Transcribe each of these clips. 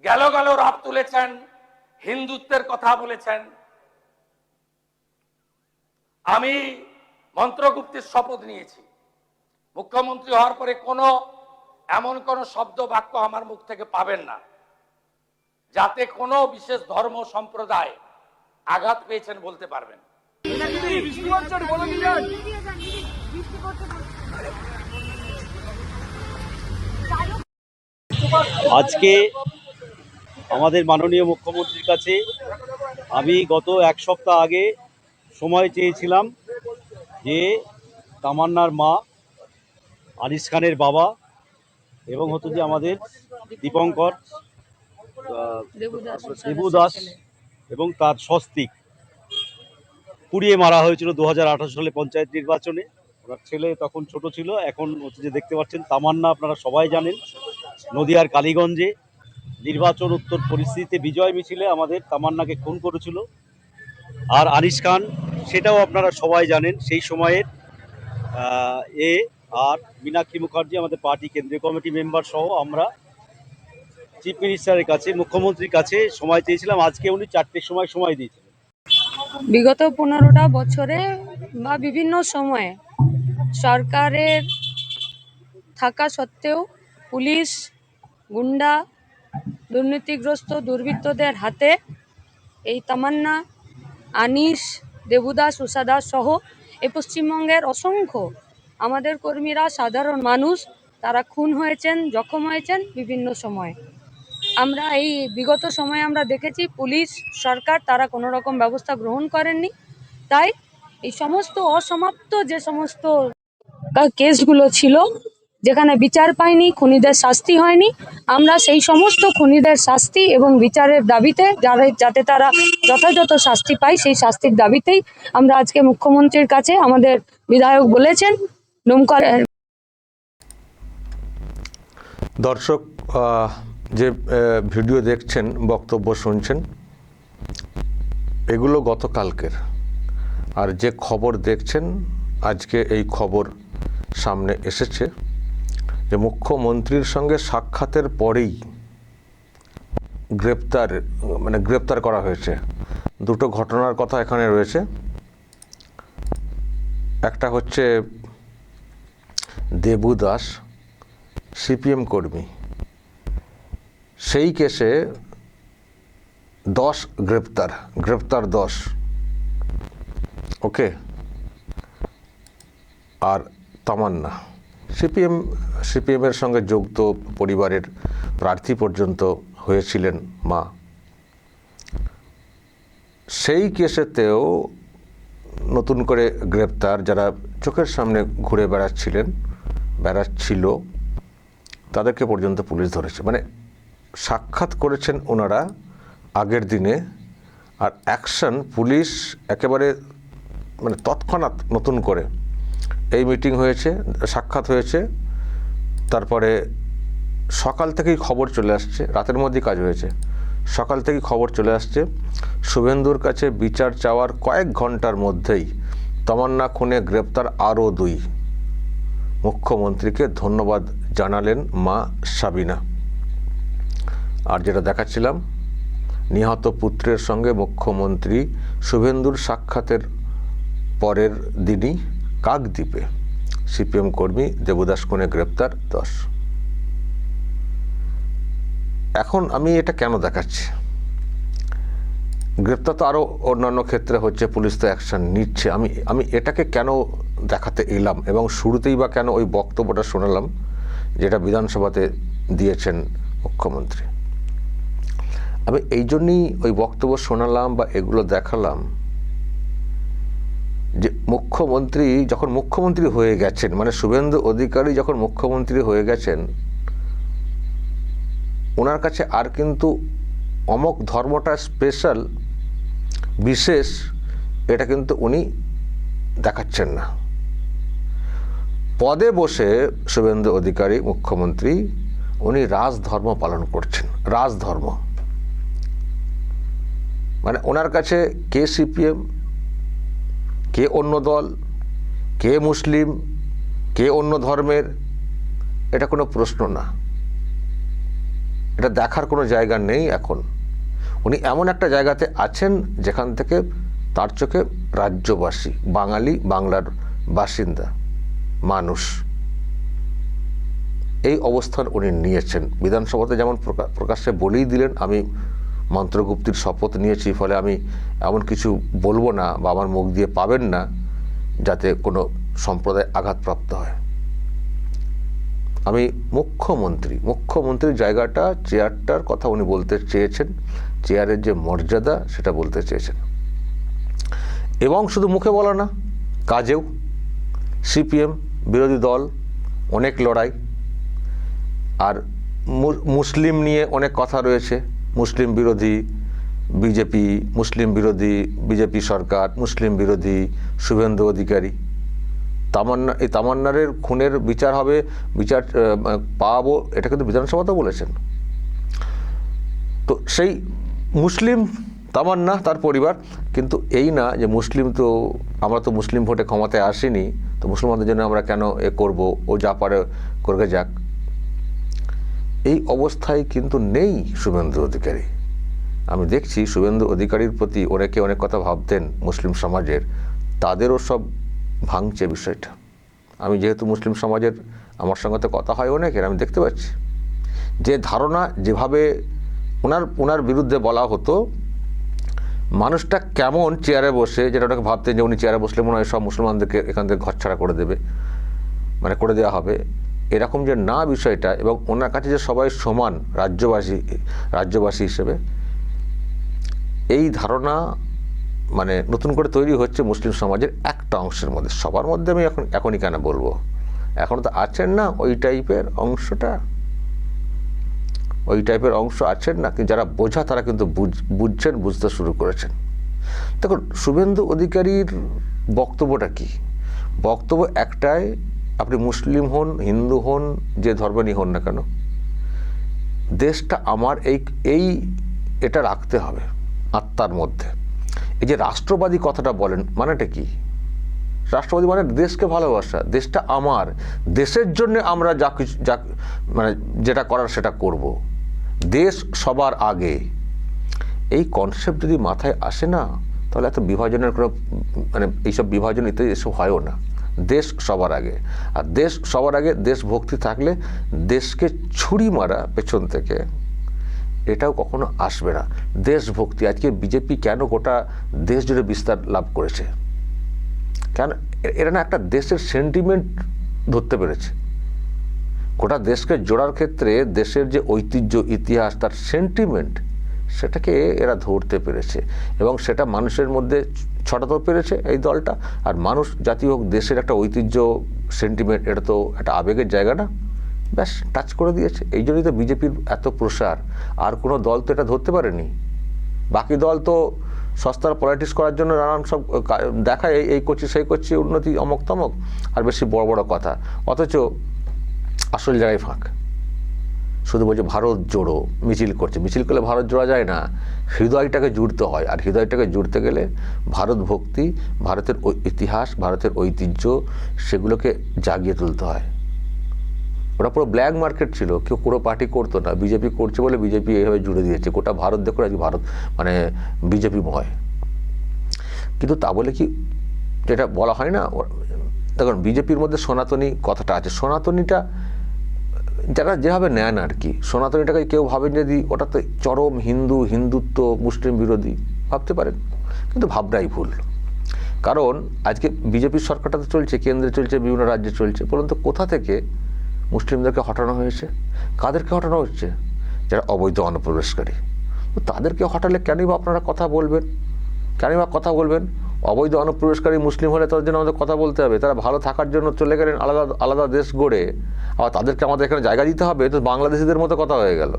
গেল গেল রাত তুলেছেন, হিন্দুত্বের কথা বলেছেন। আমি মন্ত্রগুপ্তের শপথ নিয়েছি, মুখ্যমন্ত্রী হওয়ার পরে এমন কোনো শব্দ বাক্য আমার মুখ থেকে পাবেন না যাতে কোনো বিশেষ ধর্ম সম্প্রদায় আঘাত পেয়েছেন বলতে পারবেন। আজকে আমাদের মাননীয় মুখ্যমন্ত্রীর কাছে আমি গত এক সপ্তাহ আগে সময় চেয়েছিলাম যে তামান্নার মা, আনিস খানের বাবা এবং হচ্ছে যে আমাদের দীপঙ্কর দেবুদাস এবং তার স্বস্তিক পুড়িয়ে মারা হয়েছিল 2018 সালে পঞ্চায়েত নির্বাচনে। ওনার ছেলে তখন ছোট ছিল, এখন হচ্ছে যে দেখতে পাচ্ছেন তামান্না, আপনারা সবাই জানেন, নদিয়ার কালীগঞ্জে নির্বাচন উত্তর পরিস্থিতিতে বিজয় মিছিলে আমাদের তামান্নাকে খুন করেছিল। আর আনিস খান, সেটাও আপনারা সবাই জানেন, সেই সময়ের আর মীনাক্ষী মুখার্জি আমাদের পার্টি কেন্দ্রীয় কমিটি মেম্বার সহ আমরা চিফ মিনিস্টারের কাছে, মুখ্যমন্ত্রীর কাছে সময় চেয়েছিলাম। আজকে উনি 4টের সময় দিয়েছিলেন। বিগত 15টা বছরে বা বিভিন্ন সময়ে সরকারের থাকা সত্ত্বেও পুলিশ, গুন্ডা, দুর্নীতিগ্রস্ত দুর্বৃত্তদের হাতে এই তামান্না, আনিস, দেবুদাস, উষাদাস সহ এই পশ্চিমবঙ্গের অসংখ্য আমাদের কর্মীরা, সাধারণ মানুষ, তারা খুন হয়েছেন, জখম হয়েছেন বিভিন্ন সময়। আমরা এই বিগত সময়ে আমরা দেখেছি পুলিশ, সরকার তারা কোনো রকম ব্যবস্থা গ্রহণ করেননি। তাই এই সমস্ত অসমাপ্ত যে সমস্ত কেসগুলো ছিল, যেখানে বিচার পায়নি, খুনিদের শাস্তি হয়নি, আমরা সেই সমস্ত খুনিদের শাস্তি এবং বিচারের দাবিতে যাতে তারা যথাযথ শাস্তি পায়, সেই শাস্তির দাবিতেই আমরা আজকে মুখ্যমন্ত্রীর কাছে, আমাদের বিধায়ক বলেছেন দর্শক যে ভিডিও দেখছেন, বক্তব্য শুনছেন, এগুলো গতকালকের। আর যে খবর দেখছেন আজকে এই খবর সামনে এসেছে যে মুখ্যমন্ত্রীর সঙ্গে সাক্ষাতের পরেই গ্রেপ্তার করা হয়েছে। দুটো ঘটনার কথা এখানে রয়েছে। একটা হচ্ছে দেবুদাস, সিপিএম কর্মী, সেই কেসে 10 গ্রেপ্তার 10। ওকে। আর তামান্না সিপিএমের সঙ্গে যুক্ত পরিবারের প্রার্থী পর্যন্ত হয়েছিলেন মা। সেই কেসেতেও নতুন করে গ্রেপ্তার, যারা চোখের সামনে ঘুরে বেড়াচ্ছিল তাদেরকে পর্যন্ত পুলিশ ধরেছে। মানে সাক্ষাৎ করেছেন ওনারা আগের দিনে, আর অ্যাকশন পুলিশ একেবারে তৎক্ষণাৎ নতুন করে এই মিটিং হয়েছে, সাক্ষাৎ হয়েছে, তারপরে সকাল থেকেই খবর চলে আসছে, রাতের মধ্যেই কাজ হয়েছে, সকাল থেকেই খবর চলে আসছে শুভেন্দুর কাছে বিচার চাওয়ার কয়েক ঘন্টার মধ্যেই তামান্না খুনে গ্রেপ্তার আরও 2। মুখ্যমন্ত্রীকে ধন্যবাদ জানালেন মা সাবিনা। আর যেটা দেখাচ্ছিলাম, নিহত পুত্রের সঙ্গে মুখ্যমন্ত্রী শুভেন্দুর সাক্ষাতের পরের দিনই কাকদ্বীপে সিপিএম কর্মী দেবুদাস খুনে গ্রেপ্তার 10। এখন আমি এটা কেন দেখাচ্ছি? গ্রেপ্তার তো আরও অন্যান্য ক্ষেত্রে হচ্ছে, পুলিশ তো অ্যাকশন নিচ্ছে। আমি এটাকে কেন দেখাতে এলাম এবং শুরুতেই বা কেন ওই বক্তব্যটা শোনালাম যেটা বিধানসভাতে দিয়েছেন মুখ্যমন্ত্রী? আমি এই জন্যই ওই বক্তব্য শোনালাম বা এগুলো দেখালাম যে মুখ্যমন্ত্রী যখন মুখ্যমন্ত্রী হয়ে গেছেন, শুভেন্দু অধিকারী যখন মুখ্যমন্ত্রী হয়ে গেছেন, ওনার কাছে আর কিন্তু অমুক ধর্মটা স্পেশাল, বিশেষ, এটা কিন্তু উনি দেখাচ্ছেন না। পদে বসে শুভেন্দু অধিকারী মুখ্যমন্ত্রী, উনি রাজধর্ম পালন করছেন। রাজধর্ম ওনার কাছে কে সিপিএম, কে অন্য দল, কে মুসলিম, কে অন্য ধর্মের, এটা কোনো প্রশ্ন না। এটা দেখার কোনো জায়গা নেই এখন। উনি এমন একটা জায়গাতে আছেন যেখান থেকে তার চোখে রাজ্যবাসী, বাঙালি, বাংলার বাসিন্দা মানুষ এই অবস্থান উনি নিয়েছেন। বিধানসভাতে যেমন প্রকাশ্যে বলেই দিলেন, আমি মন্ত্রগুপ্তির শপথ নিয়েছি, ফলে আমি এমন কিছু বলবো না বা আমার মুখ দিয়ে পাবেন না যাতে কোনো সম্প্রদায় আঘাতপ্রাপ্ত হয়। আমি মুখ্যমন্ত্রীর জায়গাটা, চেয়ারটার কথা উনি বলতে চেয়েছেন, চেয়ারের যে মর্যাদা সেটা বলতে চেয়েছেন। এবং শুধু মুখে বলা না, কাজেও। সিপিএম বিরোধী দল, অনেক লড়াই, আর মুসলিম নিয়ে অনেক কথা রয়েছে, মুসলিম বিরোধী বিজেপি, মুসলিম বিরোধী বিজেপি সরকার, মুসলিম বিরোধী শুভেন্দু অধিকারী। এই তামান্নারের খুনের বিচার হবে, বিচার পাবো, এটা কিন্তু বিধানসভাতেও বলেছেন। তো সেই মুসলিম তামান্না, তার পরিবার, কিন্তু এই না যে মুসলিম, তো আমরা তো মুসলিম ভোটে ক্ষমতায় আসিনি, তো মুসলমানদের জন্য আমরা কেন এ করব, ও যা পারে করবে যাক। এই অবস্থায় কিন্তু নেই শুভেন্দু অধিকারী। আমি দেখছি শুভেন্দু অধিকারীর প্রতি অনেকে অনেক কথা ভাবতেন মুসলিম সমাজের, তাদেরও সব ভাঙছে বিষয়টা। আমি যেহেতু মুসলিম সমাজের, আমার সঙ্গে তো কথা হয় অনেকের, আমি দেখতে পাচ্ছি যে ধারণা যেভাবে ওনার বিরুদ্ধে বলা হতো, মানুষটা কেমন চেয়ারে বসে, যেটা ওটাকে ভাবতেন যে উনি চেয়ারে বসলে মনে হয় সব মুসলমানদেরকে এখান থেকে ঘরছাড়া করে দেবে, মানে করে দেওয়া হবে, এরকম যে না বিষয়টা, এবং ওনার কাছে যে সবাই সমান রাজ্যবাসী হিসেবে, এই ধারণা মানে নতুন করে তৈরি হচ্ছে মুসলিম সমাজের একটা অংশের মধ্যে। সবার মধ্যে আমি এখনই কেন বলবো, এখন তো আছেন না ওই টাইপের অংশটা, ওই টাইপের অংশ আছেন না, কিন্তু যারা বোঝা তারা কিন্তু বুঝছেন, বুঝতে শুরু করেছেন। দেখুন, শুভেন্দু অধিকারীর বক্তব্যটা কি? বক্তব্য একটাই, আপনি মুসলিম হন, হিন্দু হন, যে ধর্মেরই হন না কেন, দেশটা আমার, এটা রাখতে হবে আত্মার মধ্যে। এই যে রাষ্ট্রবাদী কথাটা বলেন, মানেটা কি? রাষ্ট্রবাদী মানে দেশকে ভালোবাসা, দেশটা আমার, দেশের জন্য আমরা মানে যেটা করার সেটা করব, দেশ সবার আগে। এই কনসেপ্ট যদি মাথায় আসে না, তাহলে এত বিভাজনের কোনো মানে এইসব বিভাজন ইত্যাদি এসব হয়ও না। দেশ সবার আগে, আর দেশ সবার আগে দেশভক্তি থাকলে দেশকে ছুরি মারা পেছন থেকে এটাও কখনো আসবে না। দেশভক্তি, আজকে বিজেপি কেন গোটা দেশ জুড়ে বিস্তার লাভ করেছে, কেন? এরা না একটা দেশের সেন্টিমেন্ট ধরতে পেরেছে। গোটা দেশকে জোড়ার ক্ষেত্রে দেশের যে ঐতিহ্য, ইতিহাস, তার সেন্টিমেন্ট, সেটাকে এরা ধরতে পেরেছে এবং সেটা মানুষের মধ্যে ছড়াতেও পেরেছে এই দলটা। আর মানুষ, জাতি হোক, দেশের একটা ঐতিহ্য, সেন্টিমেন্ট, এটা তো একটা আবেগের জায়গা না, ব্যাস টাচ করে দিয়েছে। এই জন্যই তো বিজেপির এত প্রসার। আর কোনো দল তো এটা ধরতে পারেনি। বাকি দল তো সস্তার পলিটিক্স করার জন্য নানান সব দেখায়, এই করছি, সেই করছি, উন্নতি, অমক তমক, আর বেশি বড় বড় কথা, অথচ আসল জায়গায় ফাঁক। শুধু বলছে ভারত জোড়ো, মিছিল করছে। মিছিল করলে ভারত জোড়া যায় না, হৃদয়টাকে জুড়তে হয়। আর হৃদয়টাকে জুড়তে গেলে ভারত ভক্তি, ভারতের ইতিহাস, ভারতের ঐতিহ্য, সেগুলোকে জাগিয়ে তুলতে হয়। ওটা পুরো ব্ল্যাক মার্কেট ছিল, কেউ পুরো পার্টি করতো না, বিজেপি করছে বলে বিজেপি এইভাবে জুড়ে দিয়েছে। গোটা ভারত দেখো আজকে ভারত মানে বিজেপিময়। কিন্তু তা বলে কি, যেটা বলা হয় না, দেখুন বিজেপির মধ্যে সনাতনী কথাটা আছে। সনাতনীটা যারা যেভাবে নেন আর কি, সনাতনীটাকে কেউ ভাবেন যদি ওটা তো চরম হিন্দুত্ব, মুসলিম বিরোধী ভাবতে পারেন, কিন্তু ভাবনাই ভুল। কারণ আজকে বিজেপির সরকারটা তো চলছে, কেন্দ্রে চলছে, বিভিন্ন রাজ্যে চলছে। বলুন তো কোথা থেকে মুসলিমদেরকে হটানো হয়েছে? কাদেরকে হটানো হচ্ছে? যারা অবৈধ অনুপ্রবেশকারী। তো তাদেরকে হটালে কেনই বা আপনারা কথা বলবেন? কেনই বা কথা বলবেন? অবৈধ অনুপ্রবেশকারী মুসলিম হলে তাদের জন্য আমাদের কথা বলতে হবে। তারা ভালো থাকার জন্য চলে গেলেন আলাদা আলাদা দেশ গড়ে, আবার তাদেরকে আমাদের এখানে জায়গা দিতে হবে, তো বাংলাদেশিদের মতো কথা হয়ে গেল।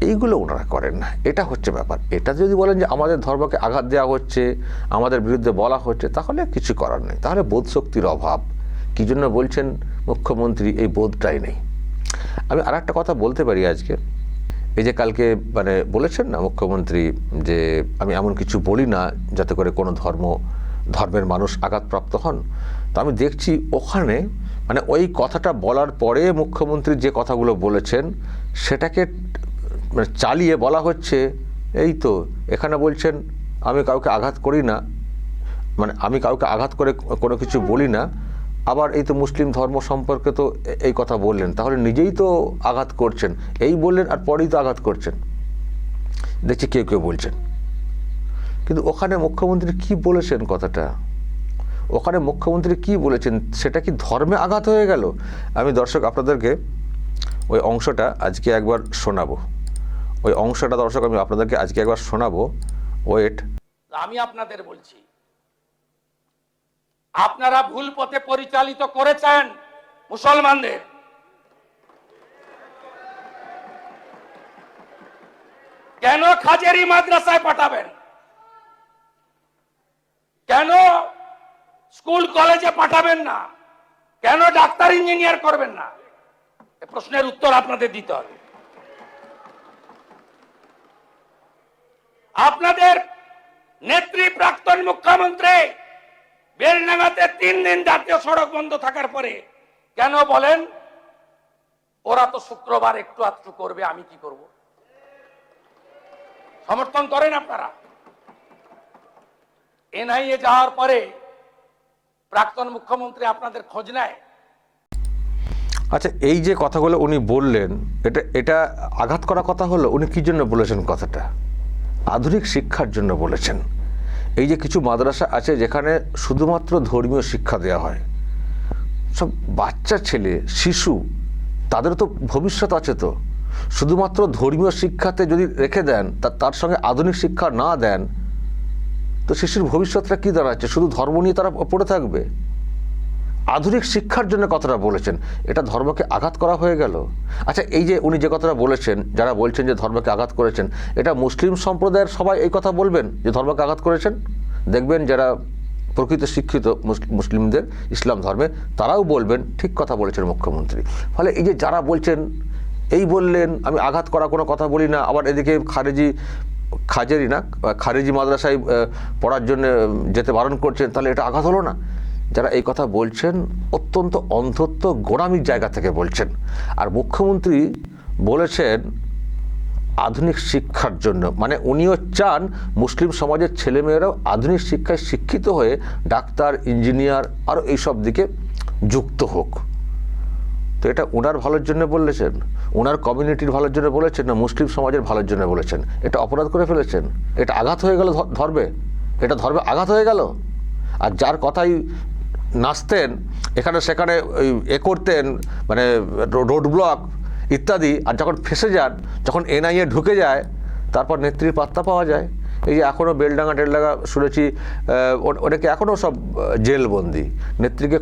এইগুলো ওনারা করেন না, এটা হচ্ছে ব্যাপার। এটা যদি বলেন যে আমাদের ধর্মকে আঘাত দেওয়া হচ্ছে, আমাদের বিরুদ্ধে বলা হচ্ছে, তাহলে কিছু করার নেই, তাহলে বোধশক্তির অভাব। কী জন্য বলছেন মুখ্যমন্ত্রী, এই বোধটাই নেই। আমি আর একটা কথা বলতে পারি আজকে, এই যে কালকে মানে বলেছেন না মুখ্যমন্ত্রী যে আমি এমন কিছু বলি না যাতে করে কোনো ধর্মের মানুষ আঘাতপ্রাপ্ত হন। তো আমি দেখছি ওখানে মানে ওই কথাটা বলার পরে মুখ্যমন্ত্রী যে কথাগুলো বলেছেন সেটাকে মানে চালিয়ে বলা হচ্ছে এই তো এখানে বলছেন আমি কাউকে আঘাত করি না, মানে আমি কাউকে আঘাত করে কোনো কিছু বলি না, আবার এই তো মুসলিম ধর্ম সম্পর্কে তো এই কথা বললেন, তাহলে নিজেই তো আঘাত করছেন, এই বললেন আর পরেই তো আঘাত করছেন, দেখছি কেউ কেউ বলছেন। কিন্তু ওখানে মুখ্যমন্ত্রী কি বলেছেন কথাটা, ওখানে মুখ্যমন্ত্রী কি বলেছেন, সেটা কি ধর্মে আঘাত হয়ে গেল? আমি দর্শক আপনাদেরকে ওই অংশটা আজকে একবার শোনাবো, ওই অংশটা দর্শক আমি আপনাদেরকে আজকে একবার শোনাবো, ওয়েট। আমি আপনাদের বলছি, আপনারা ভুল পথে পরিচালিত করেছেন মুসলমানদের। কেন খাজেরি মাদ্রাসায় পাঠাবেন, কেন স্কুল কলেজে পাঠাবেন না, কেন ডাক্তার ইঞ্জিনিয়ার করবেন না? এই প্রশ্নের উত্তর আপনাদের দিতে হবে। আপনাদের নেত্রী প্রাক্তন মুখ্যমন্ত্রী বেলডাঙ্গাতে 3 দিন জাতীয় সড়ক বন্ধ থাকার পরে কেন বলেন ওরা তো শুক্রবার একটু আধটু করবে, আমি কি করব? সমর্থন করেন আপনারা? এনআইএ যাওয়ার পরে প্রাক্তন মুখ্যমন্ত্রী আপনাদের খোঁজ নেয়? আচ্ছা, এই যে কথাগুলো উনি বললেন, এটা আঘাত করা কথা হলো। উনি কি জন্য বলেছেন কথাটা? আধুনিক শিক্ষার জন্য বলেছেন। এই যে কিছু মাদ্রাসা আছে যেখানে শুধুমাত্র ধর্মীয় শিক্ষা দেওয়া হয়, সব বাচ্চা ছেলে শিশু, তাদের তো ভবিষ্যৎ আছে, তো শুধুমাত্র ধর্মীয় শিক্ষাতে যদি রেখে দেন, তার সঙ্গে আধুনিক শিক্ষা না দেন, তো শিশুর ভবিষ্যৎটা কি দাঁড়াচ্ছে? শুধু ধর্ম নিয়ে তারা পড়ে থাকবে। আধুনিক শিক্ষার জন্য কথাটা বলেছেন, এটা ধর্মকে আঘাত করা হয়ে গেল। আচ্ছা, এই যে উনি যে কথাটা বলেছেন, যারা বলছেন যে ধর্মকে আঘাত করেছেন, এটা মুসলিম সম্প্রদায়ের সবাই এই কথা বলবেন যে ধর্মকে আঘাত করেছেন? দেখবেন যারা প্রকৃত শিক্ষিত মুসলিমদের ইসলাম ধর্মে, তারাও বলবেন ঠিক কথা বলেছেন মুখ্যমন্ত্রী। ফলে এই যে যারা বলছেন এই বললেন, আমি আঘাত করা কোনো কথা বলি না, আবার এদিকে খারেজি মাদ্রাসায় পড়ার জন্য যেতে বারণ করছেন, তাহলে এটা আঘাত হলো না? যারা এই কথা বলছেন অত্যন্ত অন্ধত্ব গোঁড়ামির জায়গা থেকে বলছেন। আর মুখ্যমন্ত্রী বলেছেন আধুনিক শিক্ষার জন্য, মানে উনিও চান মুসলিম সমাজের ছেলেমেয়েরাও আধুনিক শিক্ষায় শিক্ষিত হয়ে ডাক্তার, ইঞ্জিনিয়ার আরও এইসব দিকে যুক্ত হোক। তো এটা ওনার ভালোর জন্য বলেছেন, ওনার কমিউনিটির ভালোর জন্য বলেছেন, না মুসলিম সমাজের ভালোর জন্য বলেছেন? এটা অপরাধ করে ফেলেছেন, এটা আঘাত হয়ে গেল ধর্মে, এটা ধর্মে আঘাত হয়ে গেল। আর যার কথাই নাচতেন, এখানে সেখানে করতেন, মানে রোড ব্লক ইত্যাদি, আর যখন ফেঁসে যান, যখন এনআইএ ঢুকে যায়, তারপর নেত্রীর পাত্তা পাওয়া যায়। এই যে এখনও বেলডাঙ্গা শুনেছি ওটাকে এখনও সব জেলবন্দি, নেত্রীকে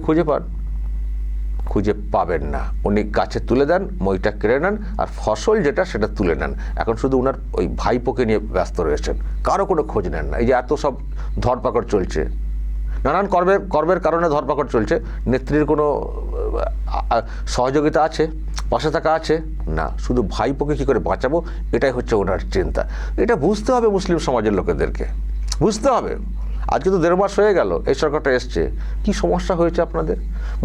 খুঁজে পাবেন না। উনি গাছে তুলে দেন, মইটা কেড়ে নেন, আর ফসল যেটা সেটা তুলে নেন। এখন শুধু ওনার ওই ভাইপোকে নিয়ে ব্যস্ত রয়েছেন, কারো কোনো খোঁজ নেন না। এই যে এত সব ধরপাকড় চলছে, নানান কর্মের কারণে ধরপাকড় চলছে, নেত্রীর কোনো সহযোগিতা আছে, পাশে থাকা আছে না, শুধু ভাইপোকে কী করে বাঁচাবো, এটাই হচ্ছে ওনার চিন্তা। এটা বুঝতে হবে মুসলিম সমাজের লোকেদেরকে, বুঝতে হবে। আজকে তো 1.5 মাস হয়ে গেল এই সরকারটা এসছে, কি সমস্যা হয়েছে আপনাদের?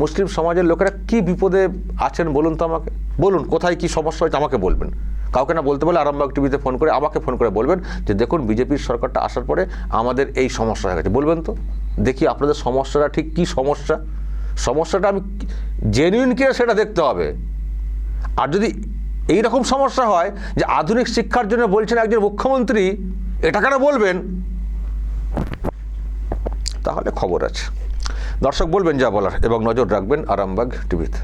মুসলিম সমাজের লোকেরা কি বিপদে আছেন বলুন তো আমাকে, বলুন কোথায় কি সমস্যা হয়েছে আমাকে বলবেন। কাউকে না বলতে বলে আরামবাগ টিভিতে ফোন করে আমাকে ফোন করে বলবেন যে দেখুন বিজেপির সরকারটা আসার পরে আমাদের এই সমস্যা হয়ে গেছে, বলবেন তো দেখি আপনাদের সমস্যাটা ঠিক কি সমস্যাটা আমি জেনুইন কিনা সেটা দেখতে হবে। আর যদি এই রকম সমস্যা হয় যে আধুনিক শিক্ষার জন্য বলছেন একজন মুখ্যমন্ত্রী, এটা কেন বলবেন, তাহলে খবর আছে। দর্শক বলবেন যা বলার এবং নজর রাখবেন আরামবাগ টিভিতে।